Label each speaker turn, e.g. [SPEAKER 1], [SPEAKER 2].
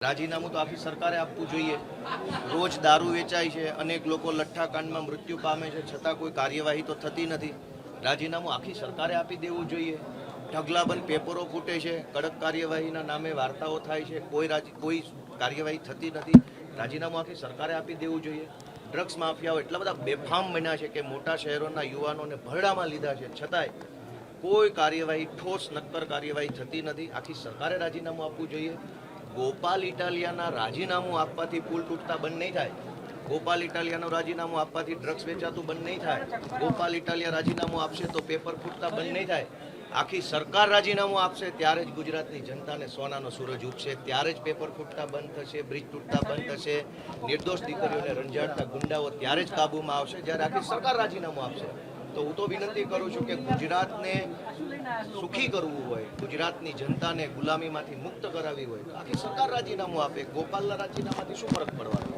[SPEAKER 1] રાજીનામું તો આખી સરકારે આપવું જોઈએ। રોજ દારૂ વેચાય છે, અનેક લોકો લઠ્ઠાકાંડમાં મૃત્યુ પામે છે, છતાં કોઈ કાર્યવાહી તો થતી નથી। રાજીનામું આખી સરકારે આપી દેવું જોઈએ। ઢગલાબંધ પેપરો ફૂટે છે, કડક કાર્યવાહીના નામે વાર્તાઓ થાય છે, કોઈ કાર્યવાહી થતી નથી। રાજીનામું આખી સરકારે આપી દેવું જોઈએ। ડ્રગ્સ માફિયાઓ એટલા બધા બેફામ બન્યા છે કે મોટા શહેરોના યુવાનોને ભરડામાં લીધા છે, છતાંય કોઈ કાર્યવાહી, ઠોસ નક્કર કાર્યવાહી થતી નથી। આખી સરકારે રાજીનામું આપવું જોઈએ। ગોપાલ ઇટાલિયાના રાજીનામું આપવાથી પુલ તૂટતા બંધ નહીં થાય। ગોપાલ ઇટાલિયાનું રાજીનામું આપવાથી ડ્રગ્સ વેચાતું બંધ નહીં થાય। ગોપાલ ઇટાલિયા રાજીનામું આપશે તો પેપર ફૂટતા બંધ નહીં થાય। આખી સરકાર રાજીનામું આપશે ત્યારે જ ગુજરાતની જનતાને સોનાનો સૂરજ ઉગશે, ત્યારે જ પેપર ફૂટતા બંધ થશે, બ્રિજ તૂટતા બંધ થશે, નિર્દોષ દીકરીઓને રંજાડતા ગુંડાઓ ત્યારે જ કાબૂમાં આવશે જ્યારે આખી સરકાર રાજીનામું આપશે। તો હું તો વિનંતી કરું છું કે ગુજરાતને સુખી કરવું હોય, ગુજરાતની જનતાને ગુલામીમાંથી મુક્ત કરાવી હોય તો આખી સરકાર રાજીનામું આપે। ગોપાલના રાજીનામાથી શું ફરક પડવાનો?